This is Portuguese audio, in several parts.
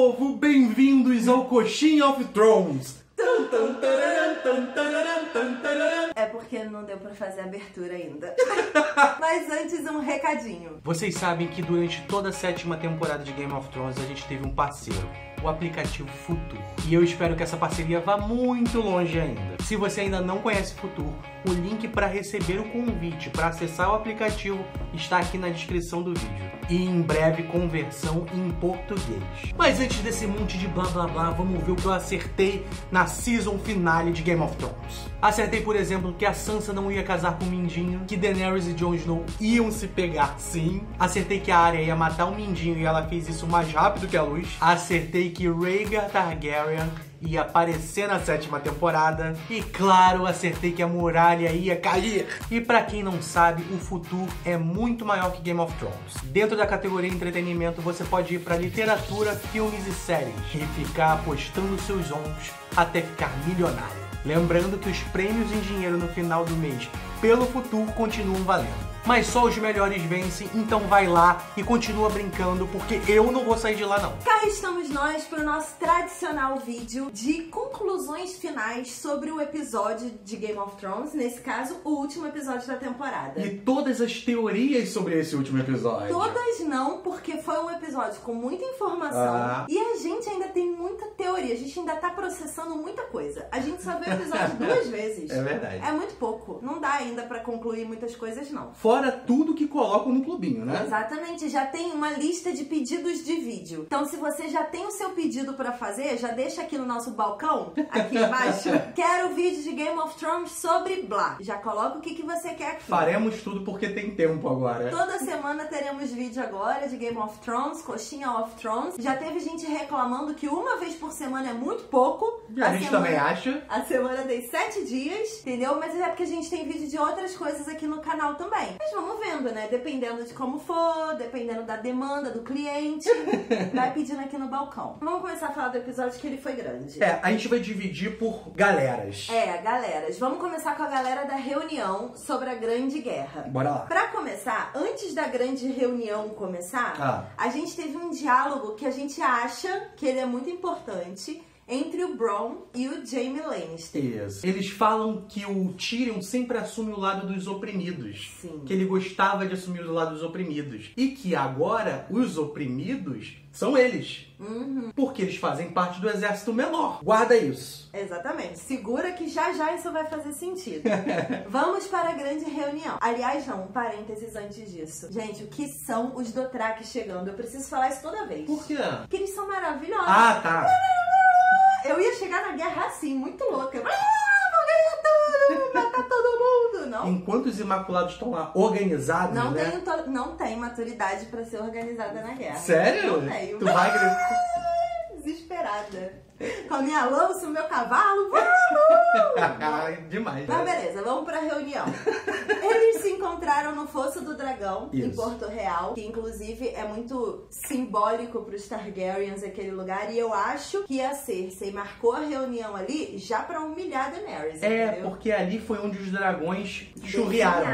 povo, bem-vindos ao Coxinha of Thrones. É porque não deu pra fazer a abertura ainda. Mas antes, um recadinho. Vocês sabem que durante toda a 7ª temporada de Game of Thrones a gente teve um parceiro, o aplicativo Futur. E eu espero que essa parceria vá muito longe ainda. Se você ainda não conhece Futur, o link para receber o convite para acessar o aplicativo está aqui na descrição do vídeo. E em breve conversão em português. Mas antes desse monte de blá blá blá, vamos ver o que eu acertei na season finale de Game of Thrones. Acertei, por exemplo, que a Sansa não ia casar com o Mindinho, que Daenerys e Jon Snow iam se pegar sim. Acertei que a Arya ia matar o Mindinho e ela fez isso mais rápido que a luz. Acertei que Rhaegar Targaryen ia aparecer na 7ª temporada. E claro, acertei que a muralha ia cair. E pra quem não sabe, o Futur é muito maior que Game of Thrones. Dentro da categoria entretenimento, você pode ir pra literatura, filmes e séries e ficar apostando seus ombros até ficar milionário. Lembrando que os prêmios em dinheiro no final do mês pelo Futur continuam valendo. Mas só os melhores vencem, então vai lá e continua brincando, porque eu não vou sair de lá não. Cá estamos nós para o nosso tradicional vídeo de conclusões finais sobre o episódio de Game of Thrones, nesse caso, o último episódio da temporada. E todas as teorias sobre esse último episódio. Todas não, porque foi um episódio com muita informação e a gente ainda tem muita teoria, a gente ainda tá processando muita coisa. A gente só viu o episódio 2 vezes. É verdade. É muito pouco. Não dá ainda pra concluir muitas coisas, não. Fora tudo que colocam no clubinho, né? Exatamente, já tem uma lista de pedidos de vídeo. Então, se você já tem o seu pedido pra fazer, já deixa aqui no nosso balcão, aqui embaixo. Quero vídeo de Game of Thrones sobre blá. Já coloca o que você quer aqui. Faremos tudo porque tem tempo agora. Toda semana teremos vídeo agora de Game of Thrones, Coxinha of Thrones. Já teve gente reclamando que uma vez por semana é muito pouco. A gente também acha. A semana tem 7 dias, entendeu? Mas é porque a gente tem vídeo de outras coisas aqui no canal também. Mas vamos vendo, né? Dependendo de como for, dependendo da demanda do cliente, vai pedindo aqui no balcão. Vamos começar a falar do episódio que ele foi grande. A gente vai dividir por galeras. Galeras. Vamos começar com a galera da reunião sobre a Grande Guerra. Bora lá. Pra começar, antes da grande reunião começar, a gente teve um diálogo que a gente acha que ele é muito importante entre o Bronn e o Jaime Lannister. Isso. Eles falam que o Tyrion sempre assume o lado dos oprimidos. Sim. Que ele gostava de assumir o lado dos oprimidos. E que agora os oprimidos são eles. Porque eles fazem parte do exército menor. Guarda isso. Exatamente. Segura que já isso vai fazer sentido. Vamos para a grande reunião. Aliás, não, um parênteses antes disso. Gente, o que são os Dothraki chegando? Eu preciso falar isso toda vez. Por quê? Porque eles são maravilhosos. Ah, tá. Eu ia chegar na guerra assim, muito louca. Vou ganhar tudo, matar todo mundo. Não. Enquanto os Imaculados estão lá organizados, né? Não tem maturidade pra ser organizada na guerra. Sério? Não tenho. Tu vai... Desesperada. Com a minha lança, o meu cavalo. Demais. Mas beleza, vamos pra reunião. Eles se encontraram no Fosso do Dragão, em Porto Real, que inclusive é muito simbólico pros Targaryens aquele lugar. E eu acho que a Cersei marcou a reunião ali já pra humilhar a Daenerys, entendeu? Porque ali foi onde os dragões churriaram.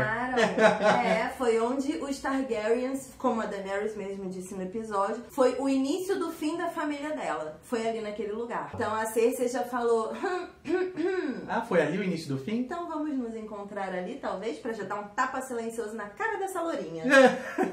Foi onde os Targaryens, como a Daenerys mesmo disse no episódio, foi o início do fim da família dela. Foi ali naquele lugar. Então a Cersei já falou... Foi ali o início do fim? Então vamos nos encontrar ali, talvez, pra já dar um tapa silencioso na cara dessa lourinha.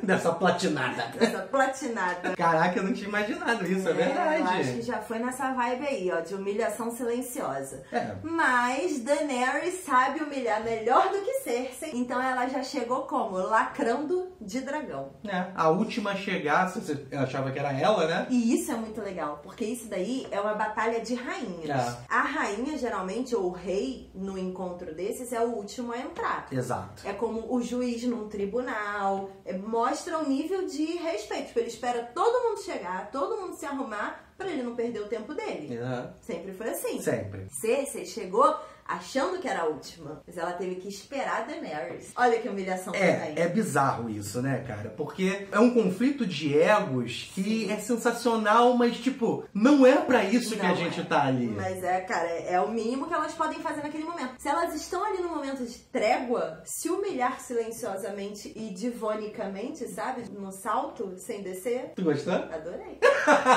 Dessa platinada. Dessa platinada. Caraca, eu não tinha imaginado isso, é verdade. Eu acho que já foi nessa vibe aí, ó, de humilhação silenciosa. Mas Daenerys sabe humilhar melhor do que Cersei, então ela já chegou como? Lacrando de dragão. A última a chegar, você achava que era ela, né? E isso é muito legal, porque isso daí é uma batalha de rainhas. A rainha, geralmente, ou o rei, no encontro desses, é o último a entrar. Exato. É como o juiz num tribunal. Mostra um nível de respeito. Tipo, ele espera todo mundo chegar, todo mundo se arrumar, pra ele não perder o tempo dele. Sempre foi assim. Sempre. Cersei chegou achando que era a última, mas ela teve que esperar a Daenerys. Olha que humilhação também. É bizarro isso, né, cara? Porque é um conflito de egos que é sensacional, mas, tipo, não é pra isso que a gente tá ali. Mas cara, é o mínimo que elas podem fazer naquele momento. Se elas estão ali no momento de trégua, se humilhar silenciosamente e divonicamente, sabe? No salto, sem descer. Tu gostou? Adorei.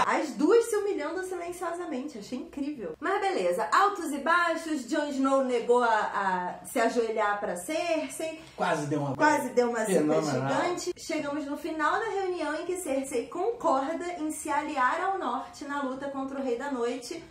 As duas se humilhando silenciosamente. Achei incrível. Mas beleza. Altos e baixos. Jon Snow negou a se ajoelhar pra Cersei. Quase deu uma zica gigante. Chegamos no final da reunião em que Cersei concorda em se aliar ao norte na luta contra o Rei da Noite.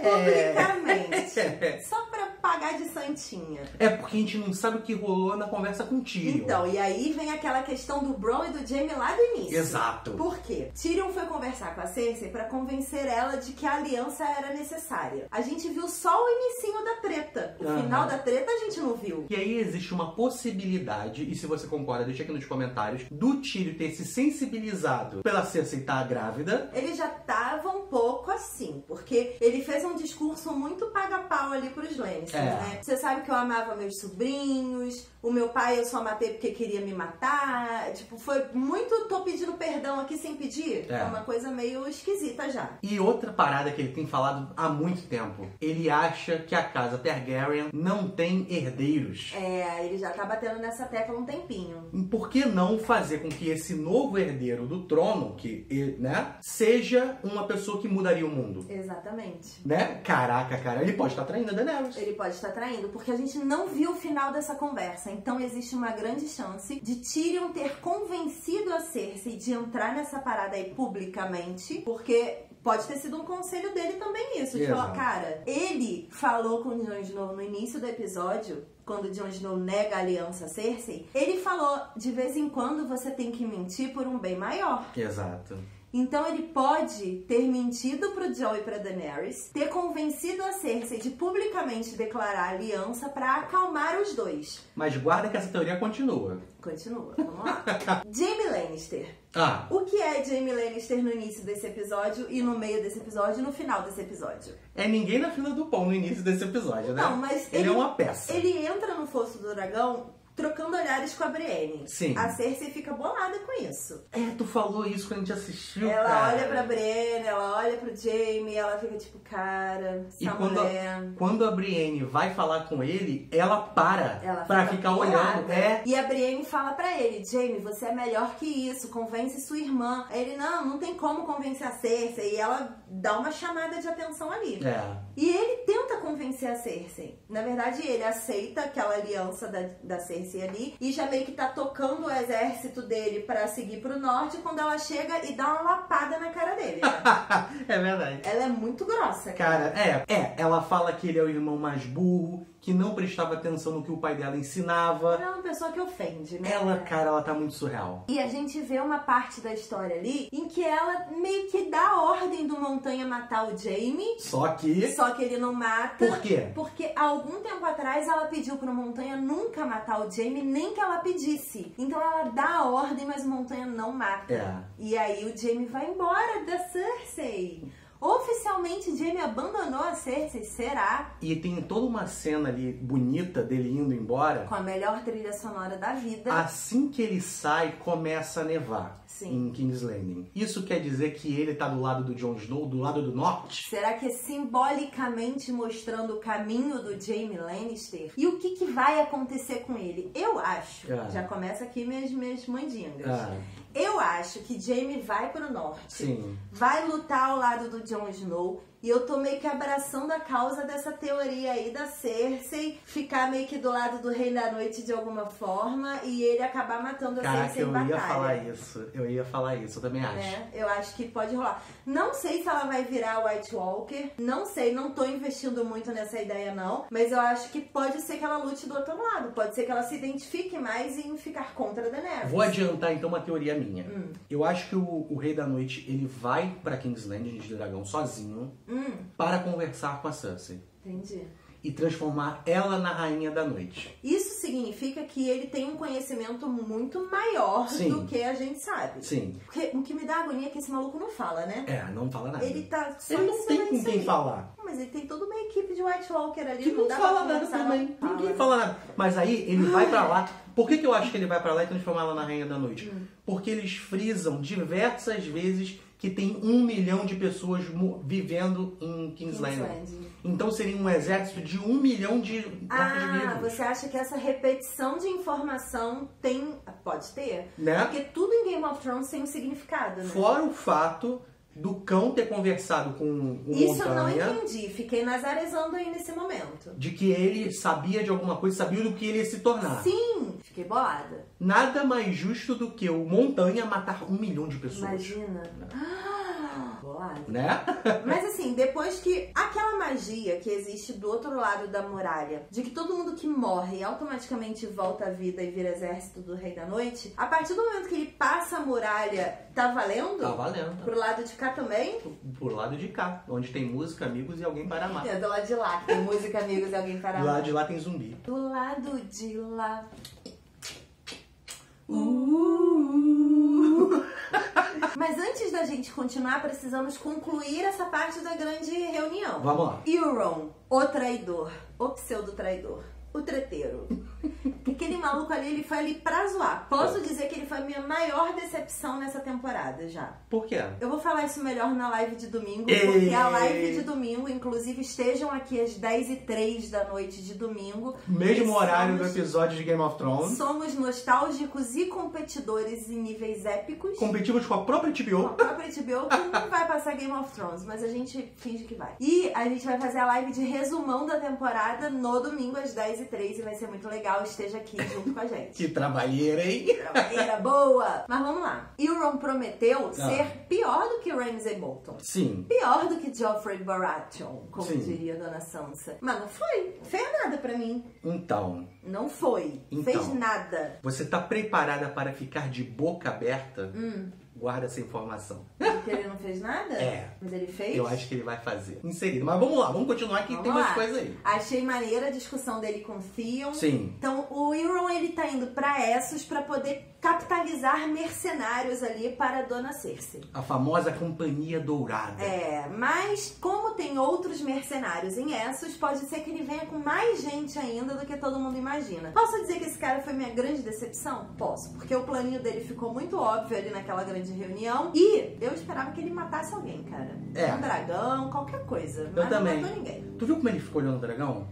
Publicamente. Só pra pagar de santinha. É porque a gente não sabe o que rolou na conversa com o Tyrion. Então, e aí vem aquela questão do Bron e do Jaime lá do início. Exato. Por quê? Tyrion foi conversar com a Cersei pra convencer ela de que a aliança era necessária. A gente viu só o inicinho da treta. O final da treta a gente não viu. E aí existe uma possibilidade, e se você concorda, deixa aqui nos comentários, do Tyrion ter se sensibilizado pela Cersei estar grávida. Ele já tava um pouco assim, porque ele fez um discurso muito paga-pau ali pros Lannister, né? Você sabe que eu amava meus sobrinhos, o meu pai eu só matei porque queria me matar. Tipo, foi muito, tô pedindo perdão aqui sem pedir. É uma coisa meio esquisita já. E outra parada que ele tem falado há muito tempo, ele acha que a casa Targaryen não tem herdeiros. Ele já tá batendo nessa tecla há um tempinho. Por que não fazer com que esse novo herdeiro do trono, seja uma pessoa que mudaria o mundo? Exatamente. Né? Caraca, cara, ele pode estar traindo a Daenerys. Ele pode estar traindo, porque a gente não viu o final dessa conversa. Então existe uma grande chance de Tyrion ter convencido a Cersei de entrar nessa parada aí publicamente, porque pode ter sido um conselho dele também isso. De falar, cara, ele falou com o Jon Snow no início do episódio, quando o Jon Snow nega a aliança a Cersei, ele falou, de vez em quando você tem que mentir por um bem maior. Exato. Então ele pode ter mentido pro Jon e pra Daenerys, ter convencido a Cersei de publicamente declarar aliança pra acalmar os dois. Mas guarda que essa teoria continua. Continua, vamos lá. Jaime Lannister. O que é Jaime Lannister no início desse episódio e no meio desse episódio e no final desse episódio? É ninguém na fila do pão no início desse episódio, né? Não, mas ele é uma peça. Ele entra no Fosso do Dragão trocando olhares com a Brienne. Sim. A Cersei fica bolada com isso. Tu falou isso quando a gente assistiu, Ela olha pra Brienne, ela olha pro Jaime, ela fica tipo, cara, essa mulher... Quando a Brienne vai falar com ele, ela para pra ficar olhando. E a Brienne fala pra ele, Jaime, você é melhor que isso, convence sua irmã. Ele, não tem como convencer a Cersei. E ela dá uma chamada de atenção ali. E ele tenta convencer a Cersei. Na verdade, ele aceita aquela aliança da Cersei ali e já meio que tá tocando o exército dele pra seguir pro norte quando ela chega e dá uma lapada na cara dele. Né? É verdade. Ela é muito grossa, cara. Ela fala que ele é o irmão mais burro, que não prestava atenção no que o pai dela ensinava. Ela é uma pessoa que ofende, né? Ela tá muito surreal. E a gente vê uma parte da história ali em que ela meio que dá a ordem do Montanha matar o Jaime. Só que ele não mata. Por quê? Porque há algum tempo atrás ela pediu pro Montanha nunca matar o Jaime, nem que ela pedisse. Então ela dá a ordem, mas o Montanha não mata. E aí o Jaime vai embora da Cersei. Oficialmente, Jaime abandonou a Cersei, será? E tem toda uma cena ali bonita dele indo embora. Com a melhor trilha sonora da vida. Assim que ele sai, começa a nevar. Sim. Em King's Landing. Isso quer dizer que ele tá do lado do Jon Snow, do lado do norte? Será que é simbolicamente mostrando o caminho do Jaime Lannister? E o que vai acontecer com ele? Eu acho, já começa aqui minhas mandingas. Eu acho que Jaime vai pro norte. Sim. Vai lutar ao lado do Jon Snow. E eu tô meio que abraçando a causa dessa teoria aí da Cersei ficar meio que do lado do Rei da Noite de alguma forma e ele acabar matando a Cersei em batalha. Eu ia falar isso, eu também acho. Eu acho que pode rolar. Não sei se ela vai virar White Walker, não sei, não tô investindo muito nessa ideia não, mas eu acho que pode ser que ela lute do outro lado, pode ser que ela se identifique mais em ficar contra a Daenerys. Vou adiantar então uma teoria minha. Eu acho que o Rei da Noite, ele vai pra King's Landing de Dragão sozinho. Para conversar com a Cersei. Entendi. E transformar ela na Rainha da Noite. Isso significa que ele tem um conhecimento muito maior do que a gente sabe. Sim. Porque o que me dá agonia é que esse maluco não fala, né? Não fala nada. Ele tá só ele não tem com quem falar. Mas ele tem toda uma equipe de White Walker ali. Que não fala nada também. Ninguém fala nada. Mas aí ele vai pra lá. Por que eu acho que ele vai pra lá e transformar ela na Rainha da Noite? Porque eles frisam diversas vezes que tem 1 milhão de pessoas vivendo em King's Landing. Então seria um exército de 1 milhão de mortos-vivos. Você acha que essa repetição de informação tem... Pode ter? Né? Porque tudo em Game of Thrones tem um significado, né? Fora o fato do cão ter conversado com o Isso Montanha. eu não entendi, fiquei nazarezando aí nesse momento. De que ele sabia de alguma coisa, sabia do que ele ia se tornar. Sim, fiquei bolada. Nada mais justo do que o Montanha matar 1 milhão de pessoas. Imagina. Bolada. Né? Mas assim, depois que aquela magia que existe do outro lado da muralha, de que todo mundo que morre automaticamente volta à vida e vira exército do Rei da Noite, a partir do momento que ele passa a muralha, tá valendo? Tá valendo. Pro lado de cá também? Por lado de cá, onde tem música, amigos e alguém para amar. É, do lado de lá, que tem música, amigos e alguém para Do amar. lado de lá tem zumbi. Do lado de lá. Mas antes da gente continuar, precisamos concluir essa parte da grande reunião. Vamos lá. Euron, o traidor, o pseudo-traidor, o treteiro. Aquele maluco ali, ele foi ali pra zoar. Posso dizer que ele foi a minha maior decepção nessa temporada já. Por quê? Eu vou falar isso melhor na live de domingo, porque a live de domingo, inclusive, estejam aqui às 10h03 da noite de domingo. Mesmo horário do episódio de Game of Thrones. Somos nostálgicos e competidores em níveis épicos. Competimos com a própria Com HBO. a própria HBO, que não vai passar Game of Thrones, mas a gente finge que vai. E a gente vai fazer a live de resumão da temporada no domingo às 10h03 e vai ser muito legal. Esteja aqui junto com a gente. Que trabalheira, hein? Trabalheira boa! Mas vamos lá. Euron prometeu ser pior do que Ramsay Bolton. Sim. Pior do que Joffrey Baratheon, como Sim. diria Dona Sansa. Mas não foi. Fez nada pra mim. Então, Não foi. Fez nada. você tá preparada para ficar de boca aberta? Guarda essa informação. Porque ele não fez nada? É. Mas ele fez? Eu acho que ele vai fazer. Inserido. Mas vamos lá, vamos continuar que Vamos tem lá. mais coisa aí. Achei maneira a discussão dele com Theon. Sim. Então, o Euron, ele tá indo pra Essos pra poder capitalizar mercenários ali para a Dona Cersei. A famosa Companhia Dourada. É, mas como tem outros mercenários em Essos, pode ser que ele venha com mais gente ainda do que todo mundo imagina. Posso dizer que esse cara foi minha grande decepção? Posso, porque o planinho dele ficou muito óbvio ali naquela grande reunião e eu esperava que ele matasse alguém, cara. É. Um dragão, qualquer coisa. Eu Mas também. não matou ninguém. Tu viu como ele ficou olhando o dragão?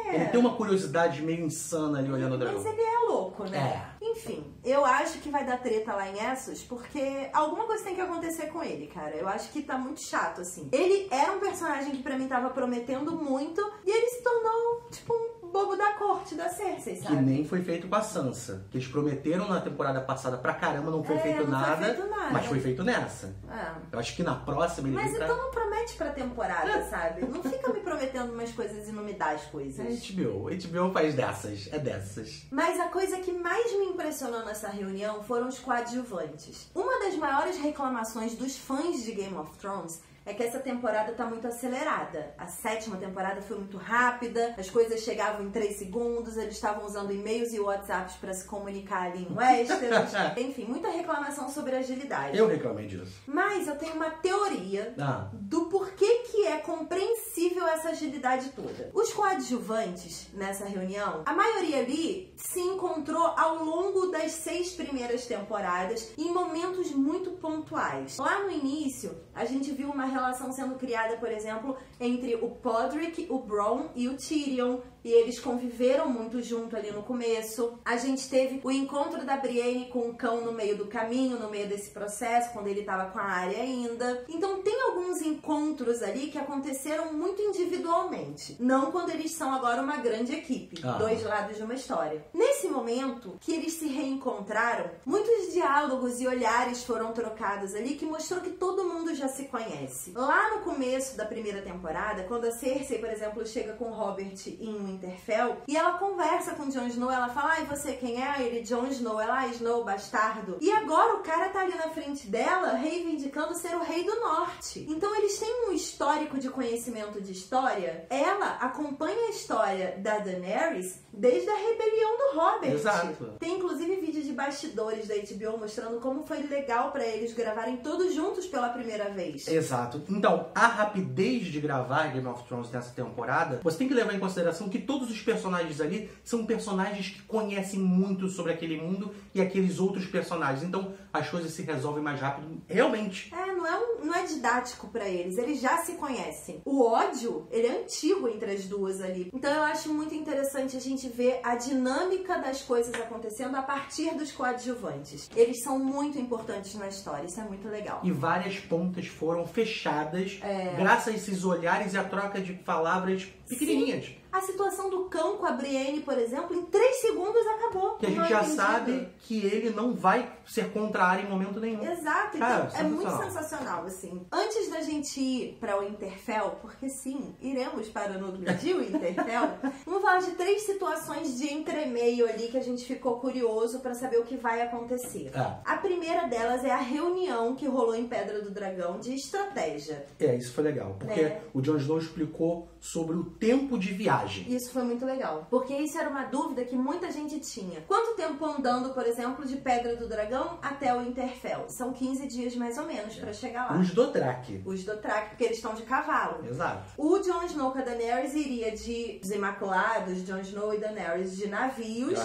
Ele tem uma curiosidade meio insana ali olhando o dragão. Mas ele é louco, né? Enfim, eu acho que vai dar treta lá em Essos, porque alguma coisa tem que acontecer com ele, cara. Eu acho que tá muito chato, assim. Ele era um personagem que pra mim tava prometendo muito, e ele se tornou, tipo, um bobo da corte da Cersei, sabe? Que nem foi feito com a Sansa. Que eles prometeram na temporada passada pra caramba, não foi feito não nada. foi feito nada. Mas foi feito nessa. É. Eu acho que na próxima ele Mas vem pra... então não promete pra temporada, sabe? Não fica me prometendo umas coisas e não me dá as coisas. É HBO. HBO faz dessas. É dessas. Mas a coisa que mais me impressionou nessa reunião foram os coadjuvantes. Uma das maiores reclamações dos fãs de Game of Thrones é que essa temporada tá muito acelerada. A 7ª temporada foi muito rápida, as coisas chegavam em 3 segundos, eles estavam usando e-mails e WhatsApps pra se comunicar ali em Westeros. Enfim, muita reclamação sobre agilidade. Eu reclamei disso. Mas eu tenho uma teoria Ah. do porquê que é compreensível essa agilidade toda. Os coadjuvantes nessa reunião, a maioria ali se encontrou ao longo das 6 primeiras temporadas em momentos muito pontuais. Lá no início, a gente viu uma relação sendo criada, por exemplo, entre o Podrick, o Bronn e o Tyrion, e eles conviveram muito junto ali no começo. A gente teve o encontro da Brienne com o cão no meio do caminho, no meio desse processo, quando ele estava com a Arya ainda. Então tem alguns encontros ali que aconteceram muito individualmente, não quando eles são agora uma grande equipe, dois lados de uma história. Nesse momento que eles se reencontraram, muitos diálogos e olhares foram trocados ali que mostrou que todo mundo já se conhece. Lá no começo da primeira temporada, quando a Cersei, por exemplo, chega com Robert em Winterfell e ela conversa com Jon Snow, ela fala, ai, você quem é? Ele, Jon Snow. Ela, Snow, bastardo. E agora o cara tá ali na frente dela reivindicando ser o rei do norte. Então eles têm um histórico de conhecimento de história. Ela acompanha a história da Daenerys desde a rebelião do Robert. Exato. Tem inclusive vídeo de bastidores da HBO mostrando como foi legal pra eles gravarem todos juntos pela primeira vez. Exato. Então, a rapidez de gravar Game of Thrones nessa temporada, você tem que levar em consideração que todos os personagens ali são personagens que conhecem muito sobre aquele mundo e aqueles outros personagens. Então, as coisas se resolvem mais rápido, realmente. É, não é um não é didático pra eles já se conhecem. O ódio, ele é antigo entre as duas ali. Então eu acho muito interessante a gente ver a dinâmica das coisas acontecendo a partir dos coadjuvantes. Eles são muito importantes na história, isso é muito legal. E várias pontas foram fechadas graças a esses olhares e a troca de palavras pequenininhas. Sim. A situação do cão com a Brienne, por exemplo, em 3 segundos acabou. Que a gente já sabe que ele não vai ser contra a Arya em momento nenhum. Exato, Cara, então é muito sensacional, assim. Antes da gente ir para o Winterfell, porque sim, iremos para o núcleo de Winterfell, vamos falar de 3 situações de entremeio ali que a gente ficou curioso para saber o que vai acontecer. A primeira delas é a reunião que rolou em Pedra do Dragão de estratégia. Isso foi legal, porque o Jon Snow explicou sobre o tempo de viagem. Isso foi muito legal, porque isso era uma dúvida que muita gente tinha. Quanto tempo andando, por exemplo, de Pedra do Dragão até o Winterfell? São 15 dias mais ou menos pra chegar lá. Os Dothraki. Os Dothraki, porque eles estão de cavalo. Exato. O Jon Snow com a Daenerys iria dos Imaculados, Jon Snow e Daenerys de navios,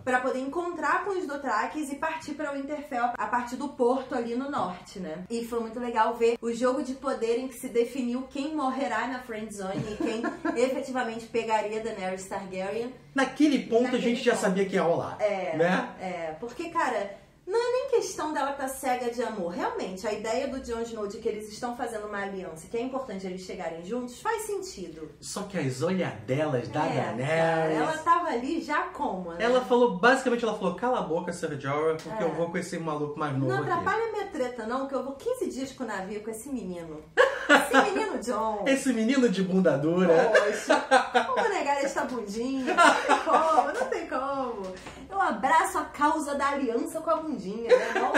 pra poder encontrar com os Dothrakis e partir pra Winterfell a partir do porto ali no norte, né? E foi muito legal ver o jogo de poder em que se definiu quem morrerá na friendzone e quem efetivamente pegaria Daenerys Targaryen. Naquele ponto a gente já sabia que ia rolar. Porque, cara, não é nem questão dela estar cega de amor. Realmente, a ideia do Jon Snow de que eles estão fazendo uma aliança, que é importante eles chegarem juntos, faz sentido. Só que as olhadelas da Daenerys... Cara, ela tava ali já como, né? Ela falou, basicamente, cala a boca, Ser Jorah, porque eu vou com esse maluco mais novo Não aqui. atrapalha minha treta, não, que eu vou 15 dias com o navio com esse menino. Esse menino Jon. Esse menino de bunda dura. Poxa, como negar esta bundinha? Não tem como. Eu abraço a causa da aliança com a bundinha, né? Não?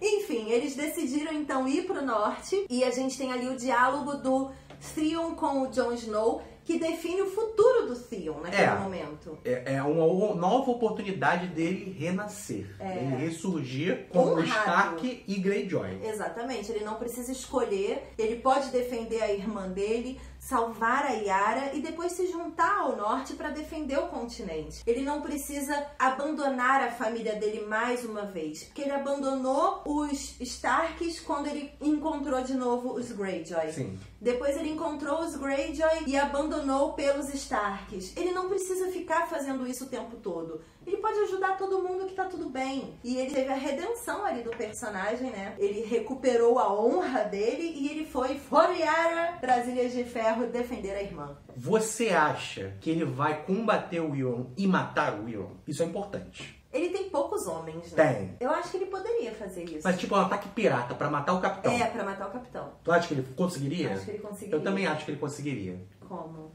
Enfim, eles decidiram então ir pro norte e a gente tem ali o diálogo do Theon com o Jon Snow, que define o futuro do Theon naquele momento. É uma nova oportunidade dele renascer. Ele ressurgir como Stark e Greyjoy. Exatamente. Ele não precisa escolher. Ele pode defender a irmã dele, salvar a Yara e depois se juntar ao norte para defender o continente. Ele não precisa abandonar a família dele mais uma vez, porque ele abandonou os Starks quando ele encontrou de novo os Greyjoy. Sim. Depois ele encontrou os Greyjoy e abandonou pelos Starks. Ele não precisa ficar fazendo isso o tempo todo. Ele pode ajudar todo mundo que tá tudo bem. E ele teve a redenção ali do personagem, né? Ele recuperou a honra dele e ele foi Yara pras Ilhas de Ferro defender a irmã. Você acha que ele vai combater o Euron e matar o Euron? Isso é importante. Ele tem poucos homens, né? Tem. Eu acho que ele poderia fazer isso. Mas tipo um ataque pirata pra matar o capitão. Pra matar o capitão. Tu acha que ele conseguiria? Acho que ele conseguiria. Eu também acho que ele conseguiria. Como?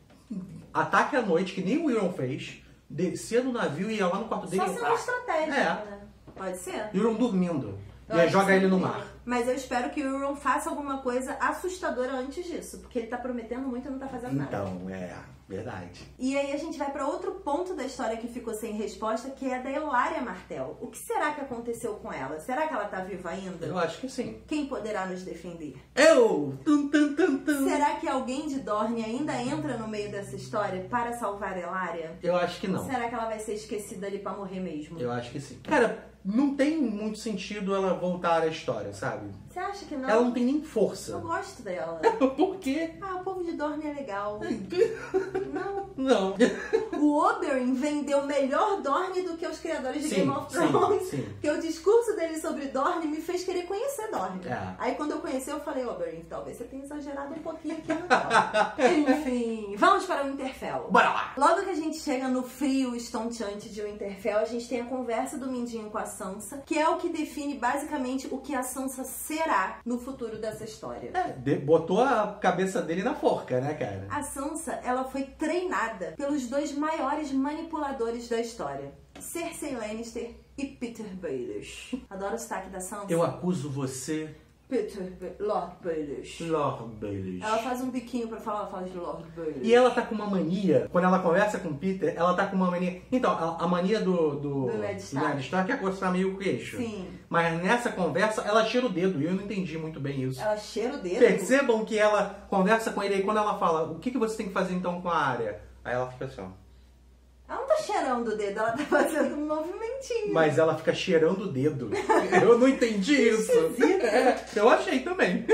Ataque à noite, que nem o Euron fez, descia no navio e ia lá no quarto dele. Só sendo estratégico, né? Pode ser. Euron dormindo. E aí joga ele no mar. Mas eu espero que o Euron faça alguma coisa assustadora antes disso. Porque ele tá prometendo muito e não tá fazendo nada. Então, verdade. E aí a gente vai pra outro ponto da história que ficou sem resposta, que é a da Ellaria Martell. O que será que aconteceu com ela? Será que ela tá viva ainda? Eu acho que sim. Quem poderá nos defender? Eu! Tum, tum, tum, tum. Será que alguém de Dorne ainda entra no meio dessa história para salvar a Ellaria? Eu acho que não. Será que ela vai ser esquecida ali pra morrer mesmo? Eu acho que sim. Cara, não tem muito sentido ela voltar à história, sabe? Você acha que não? Ela não tem nem força. Eu gosto dela. Por quê? O povo de Dorne é legal. Não. Não. O Oberyn vendeu melhor Dorne do que os criadores de Game of Thrones. Sim. Porque o discurso dele sobre Dorne me fez querer conhecer Dorne. É. Aí quando eu conheci, eu falei, Oberyn, talvez você tenha exagerado um pouquinho aqui no Dorne. Enfim, vamos para o Winterfell. Bora lá! Logo que a gente chega no frio estonteante de Winterfell, a gente tem a conversa do Mindinho com a Sansa, que é o que define basicamente o que a Sansa será no futuro dessa história. Botou a cabeça dele na forca, né, cara? A Sansa, ela foi treinada pelos 2 maiores manipuladores da história. Cersei Lannister e Peter Baelish. Adoro o sotaque da Sansa. Eu acuso você... Lord Baelish. Lord Baelish. Ela faz um biquinho pra falar, ela fala de Lord Baelish. E ela tá com uma mania, quando ela conversa com o Peter, ela tá com uma mania... Então, a mania do Ned Stark é coçar meio o queixo. Sim. Mas nessa conversa, ela cheira o dedo, e eu não entendi muito bem isso. Ela cheira o dedo? Percebam que ela conversa com ele, e quando ela fala, o que você tem que fazer então com a Arya? Aí ela fica assim, ó. Ela não tá cheirando o dedo, ela tá fazendo um movimentinho. Mas ela fica cheirando o dedo. Eu não entendi isso. Eu achei também.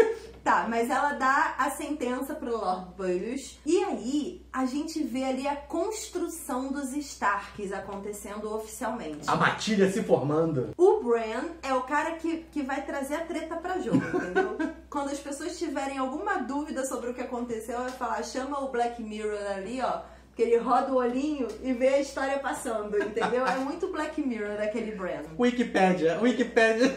Tá, mas ela dá a sentença pro Lord Baelish. E aí, a gente vê ali a construção dos Starks acontecendo oficialmente. A matilha se formando. O Bran é o cara que vai trazer a treta pra jogo, entendeu? Quando as pessoas tiverem alguma dúvida sobre o que aconteceu, vai falar, chama o Black Mirror ali, ó. Que ele roda o olhinho e vê a história passando, entendeu? É muito Black Mirror daquele Bran. Wikipédia.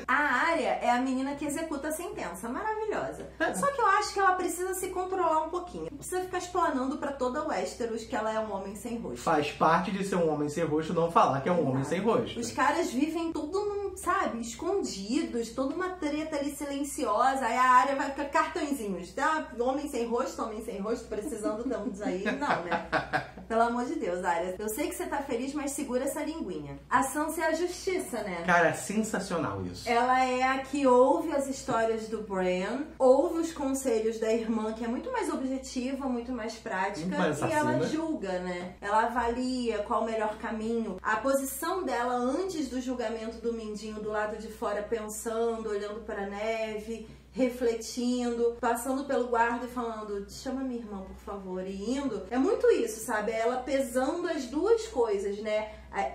A Arya é a menina que executa a sentença, maravilhosa. Só que eu acho que ela precisa se controlar um pouquinho. Não precisa ficar explanando pra toda Westeros que ela é um homem sem rosto. Faz parte de ser um homem sem rosto não falar que é um homem sem rosto. Os caras vivem tudo, sabe, escondidos, toda uma treta ali silenciosa. Aí a Arya vai ficar cartõezinhos. Tá? Homem sem rosto, precisando estamos aí. Não, né? Pelo amor de Deus, Arya. Eu sei que você tá feliz, mas segura essa linguinha. A Sansa é a justiça, né? Cara, é sensacional isso. Ela é a que ouve as histórias do Bran, ouve os conselhos da irmã, que é muito mais objetiva, muito mais prática. E ela julga, né? Ela avalia qual o melhor caminho. A posição dela antes do julgamento do Mindinho do lado de fora, pensando, olhando pra neve, refletindo, passando pelo guarda e falando, chama minha irmã, por favor, e indo. É muito isso, sabe? Ela pesando as duas coisas, né?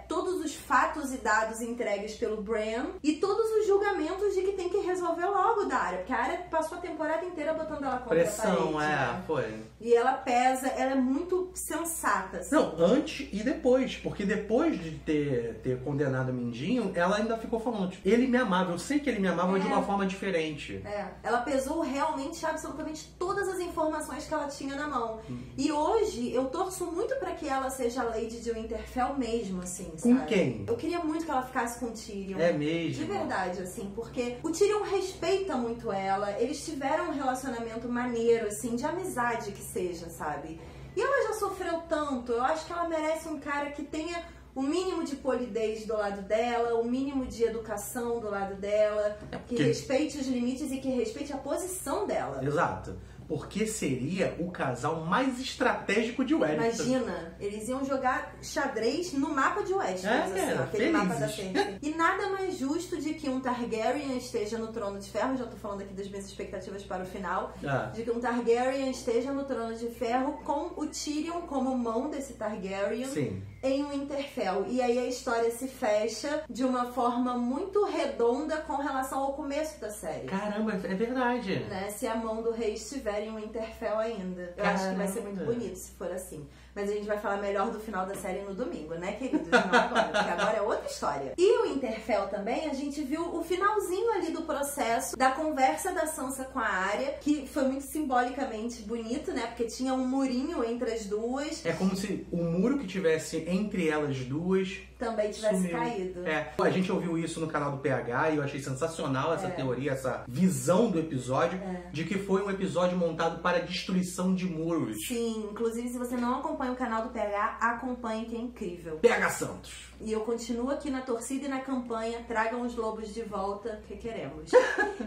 Todos os fatos e dados entregues pelo Bran e todos os julgamentos de que tem que resolver logo da Arya, porque a Arya passou a temporada inteira botando ela contra a parede, né? Foi. E ela pesa, ela é muito sensata, assim. Não, antes e depois, porque depois de ter condenado o Mindinho, ela ainda ficou falando, tipo, ele me amava, eu sei que ele me amava, mas de uma forma diferente. Ela pesou realmente, absolutamente todas as informações que ela tinha na mão. E hoje, eu torço muito pra que ela seja a Lady de Winterfell mesmo, assim, com sabe? Quem? Eu queria muito que ela ficasse com o Tyrion. É mesmo? De verdade, assim, porque o Tyrion respeita muito ela, eles tiveram um relacionamento maneiro, assim, de amizade que seja, sabe? E ela já sofreu tanto, eu acho que ela merece um cara que tenha o mínimo de polidez do lado dela, o mínimo de educação do lado dela, que respeite os limites e que respeite a posição dela. Exato. Porque seria o casal mais estratégico de Westeros. Imagina, eles iam jogar xadrez no mapa de Westeros, assim, aquele mapa da Cersei. E nada mais justo de que um Targaryen esteja no Trono de Ferro, já tô falando aqui das minhas expectativas para o final, de que um Targaryen esteja no Trono de Ferro com o Tyrion como mão desse Targaryen. Sim. Em Winterfell. E aí a história se fecha de uma forma muito redonda com relação ao começo da série. Caramba, é verdade. Né? Se a mão do rei estiver em Winterfell ainda. Eu acho que vai ser muito bonito se for assim. Mas a gente vai falar melhor do final da série no domingo, né, queridos? Não agora, porque agora é outra história. E o Winterfell também, a gente viu o finalzinho ali do processo da conversa da Sansa com a Arya, que foi muito simbolicamente bonito, né? Porque tinha um murinho entre as duas. É como se o muro que tivesse entre elas duas também tivesse caído. A gente ouviu isso no canal do PH e eu achei sensacional essa teoria, essa visão do episódio, de que foi um episódio montado para a destruição de muros. Sim, inclusive se você não acompanha o canal do PH, acompanhe, que é incrível. PH Santos. E eu continuo aqui na torcida e na campanha, tragam os lobos de volta, que queremos.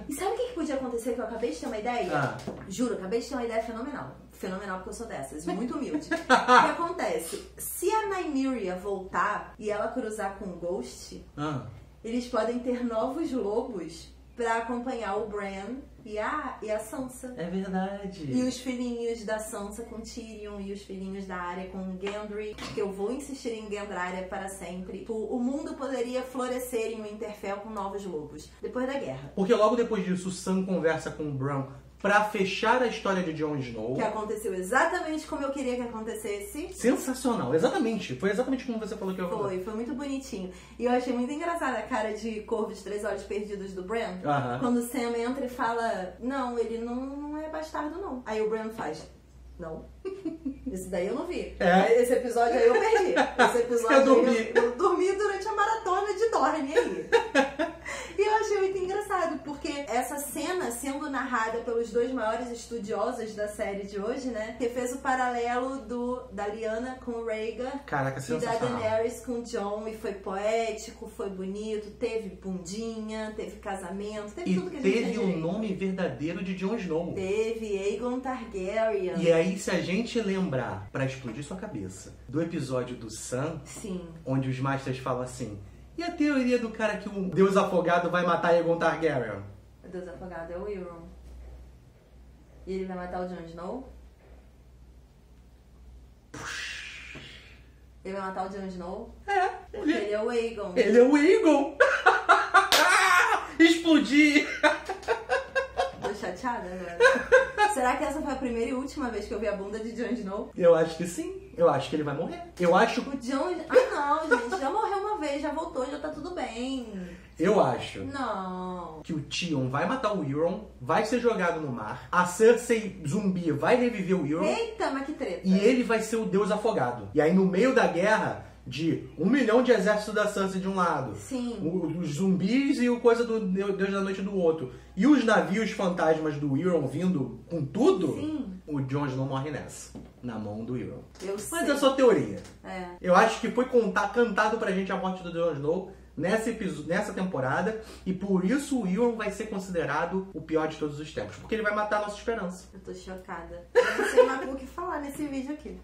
E sabe o que podia acontecer, que eu acabei de ter uma ideia? Juro, acabei de ter uma ideia fenomenal. Fenomenal porque eu sou dessas, muito humilde. O que acontece? Se a Nymeria voltar e ela cruzar com o Ghost, eles podem ter novos lobos pra acompanhar o Bran e a Sansa. É verdade. E os filhinhos da Sansa com Tyrion e os filhinhos da Arya com Gendry, que eu vou insistir em Gendry para sempre. O mundo poderia florescer em Winterfell com novos lobos, depois da guerra. Porque logo depois disso, o Sam conversa com o Bran pra fechar a história de Jon Snow. Que aconteceu exatamente como eu queria que acontecesse. Sensacional, exatamente. Foi exatamente como você falou que eu falei. Foi muito bonitinho. E eu achei muito engraçada a cara de corvo de 3 olhos perdidos do Bran. Quando o Sam entra e fala, não, ele não é bastardo não. Aí o Bran faz, não. Esse daí eu não vi. Esse episódio aí eu perdi. Esse episódio eu dormi durante a maratona de Dorne aí. E eu achei muito engraçado, porque essa cena sendo narrada pelos dois maiores estudiosos da série de hoje, né? Que fez o paralelo da Lyanna com o Rhaegar. Caraca, e da sensacional. Daenerys com o Jon, e foi poético, foi bonito, teve bundinha, teve casamento, teve tudo que a gente teve tinha o direito. nome verdadeiro de Jon Snow. Teve Aegon Targaryen. E aí, se a gente lembrar, pra explodir sua cabeça, do episódio do Sam, Sim. onde os Masters falam assim, e a teoria do cara que o Deus Afogado vai matar Aegon Targaryen? O Deus Afogado é o Euron. E ele vai matar o Jon Snow? Ele vai matar o Jon Snow? É. Porque ele é o Aegon. Ele é o Aegon! Explodir! Tô chateada agora. Será que essa foi a primeira e última vez que eu vi a bunda de Jon Snow? Eu acho que sim. Eu acho que ele vai morrer. Eu acho... O Jon... Ah, não, gente. Já morreu uma vez, já voltou, já tá tudo bem. Eu acho Não. que o Tion vai matar o Euron, vai ser jogado no mar, a Cersei zumbi vai reviver o Euron Eita, mas que treta. e ele vai ser o Deus Afogado. E aí no meio da guerra, de 1 milhão de exércitos da Cersei de um lado, Sim. os zumbis e o coisa do Deus da Noite do outro, e os navios fantasmas do Euron vindo com tudo, Sim. o Jon Snow morre nessa, na mão do Euron. Eu sei. Mas é só teoria. É. Eu acho que foi cantado pra gente a morte do Jon Snow nessa temporada, e por isso o Euron vai ser considerado o pior de todos os tempos, porque ele vai matar a nossa esperança. Eu tô chocada. Eu não sei mais o que falar nesse vídeo aqui.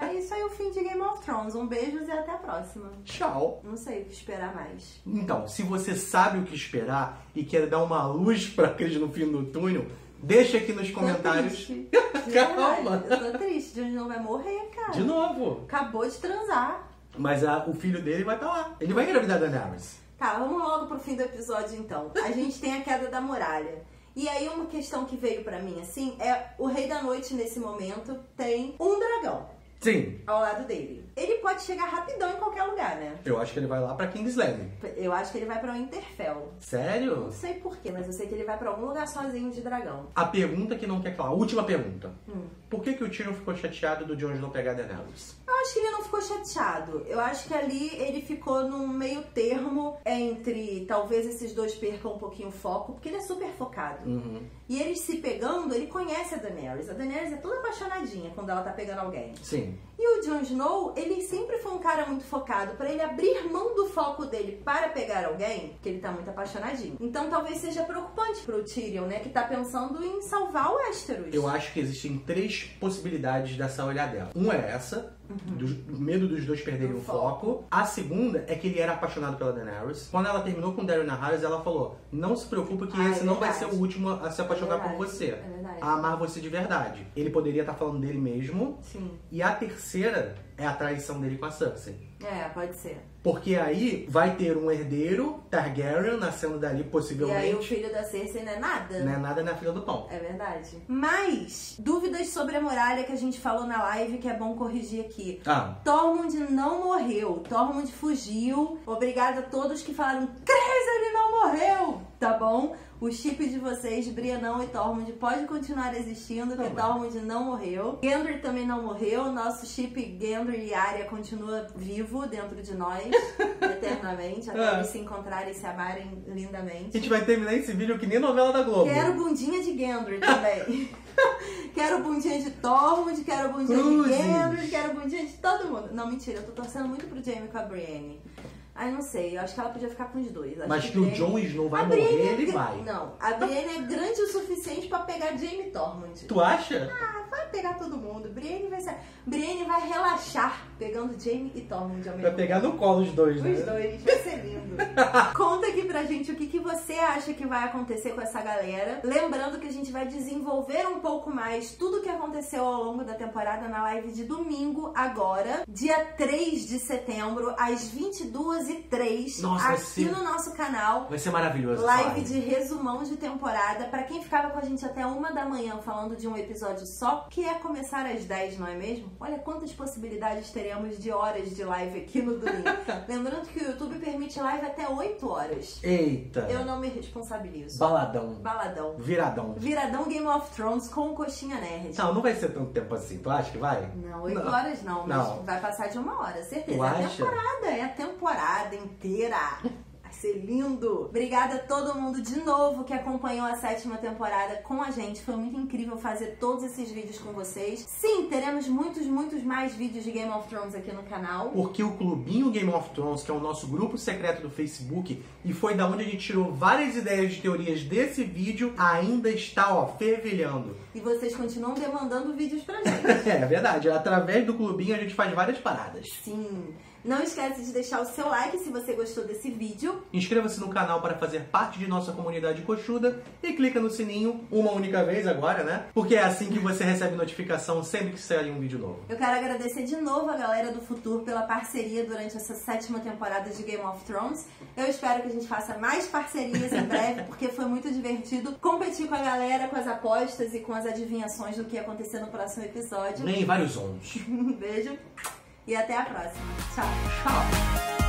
É isso aí, o fim de Game of Thrones. Um beijo e até a próxima. Tchau! Não sei o que esperar mais. Então, se você sabe o que esperar e quer dar uma luz pra eles no fim do túnel, deixa aqui nos comentários. Tô triste. De Calma. verdade, eu tô triste. Jon Snow vai morrer, cara. De novo. Acabou de transar. Mas o filho dele vai estar lá. Ele vai engravidar da Daenerys. Tá, vamos logo pro fim do episódio então. A gente tem a queda da muralha. E aí uma questão que veio pra mim assim é o Rei da Noite nesse momento tem um dragão Sim, ao lado dele. Ele pode chegar rapidão em qualquer lugar, né? eu acho que ele vai lá pra King's Landing. Eu acho que ele vai pra Winterfell. Sério? Não sei porquê, mas eu sei que ele vai pra algum lugar sozinho de dragão. A pergunta que não quer calar, a última pergunta. Por que o Tyrion ficou chateado do Jon Snow pegar a Daenerys? Eu acho que ele não ficou chateado. Eu acho que ali ele ficou num meio termo entre talvez esses dois percam um pouquinho o foco, porque ele é super focado. E eles se pegando, ele conhece a Daenerys. A Daenerys é toda apaixonadinha quando ela tá pegando alguém. Sim. E o Jon Snow, ele sempre foi um cara muito focado. Pra ele abrir mão do foco dele para pegar alguém, que ele tá muito apaixonadinho. Então talvez seja preocupante pro Tyrion, né? Que tá pensando em salvar o Westeros. Eu acho que existem 3 possibilidades dessa olhadela. Uma é essa, do medo dos dois perderem o foco. A segunda é que ele era apaixonado pela Daenerys. Quando ela terminou com Daenerys Naharis, ela falou, não se preocupe que esse não vai ser o último a se apaixonar por você. É verdade. A amar você de verdade. Ele poderia estar falando dele mesmo. Sim. E a terceira é a traição dele com a Cersei. É, pode ser. Porque aí vai ter um herdeiro Targaryen nascendo dali, E possivelmente. aí o filho da Cersei não é nada. Não é nada na fila do pão. É verdade. Mas, dúvidas sobre a muralha que a gente falou na live, que é bom corrigir aqui. Tormund não morreu. Tormund fugiu. Obrigada a todos que falaram, Cris, ele não morreu! Tá bom? O chip de vocês, Brianão e Tormund, pode continuar existindo, que Tormund não morreu. Gendry também não morreu. Nosso chip Gendry e Arya continua vivo dentro de nós, eternamente, até eles se encontrarem e se amarem lindamente. A gente vai terminar esse vídeo que nem novela da Globo. Quero bundinha de Gendry também. Quero bundinha de Tormund, quero bundinha de Gendry, quero bundinha de todo mundo. Não, mentira, eu tô torcendo muito pro Jaime com a Brienne. Ai, não sei, eu acho que ela podia ficar com os dois. Acho Mas que o Jon Snow vai morrer, ele vai. Não, a Brienne é grande o suficiente pra pegar Jaime e Tormund. Tu acha? Ah, vai pegar todo mundo. Brienne vai relaxar pegando Jaime e Tormund ao mesmo Vai pegar no colo os dois, né? Os dois, vai ser lindo. Conta aqui pra gente o que você acha que vai acontecer com essa galera. Lembrando que a gente vai desenvolver um pouco mais tudo o que aconteceu ao longo da temporada na live de domingo, agora, dia 3 de setembro, às 22h03, aqui no nosso canal. Vai ser maravilhoso. Live de resumão de temporada. Pra quem ficava com a gente até 1 da manhã falando de um episódio só, que é começar às 10, não é mesmo? Olha quantas possibilidades teremos de horas de live aqui no domingo. Lembrando que o YouTube permite live até 8 horas. Eita. Eu não me responsabilizo. Baladão. Baladão. Viradão. Viradão Game of Thrones com coxinha nerd. Não vai ser tanto tempo assim. Tu acha que vai? Não, 8 horas não, mas vai passar de 1 hora, certeza. Tu acha? É a temporada inteira. Vai ser lindo. Obrigada a todo mundo de novo que acompanhou a 7ª temporada com a gente. Foi muito incrível fazer todos esses vídeos com vocês. Sim, teremos muitos mais vídeos de Game of Thrones aqui no canal. Porque o Clubinho Game of Thrones, que é o nosso grupo secreto do Facebook, e foi da onde a gente tirou várias ideias de teorias desse vídeo, ainda está, ó, fervilhando. E vocês continuam demandando vídeos pra gente. É verdade, através do Clubinho a gente faz várias paradas. Sim. Não esquece de deixar o seu like se você gostou desse vídeo. Inscreva-se no canal para fazer parte de nossa comunidade coxuda e clica no sininho uma única vez agora, né? Porque é assim que você recebe notificação sempre que sair um vídeo novo. Eu quero agradecer de novo a galera do Futuro pela parceria durante essa 7ª temporada de Game of Thrones. Eu espero que a gente faça mais parcerias em breve, porque foi muito divertido competir com a galera, com as apostas e com as adivinhações do que ia acontecer no próximo episódio. Nem vários ônus. Um beijo. E até a próxima. Tchau. Tchau.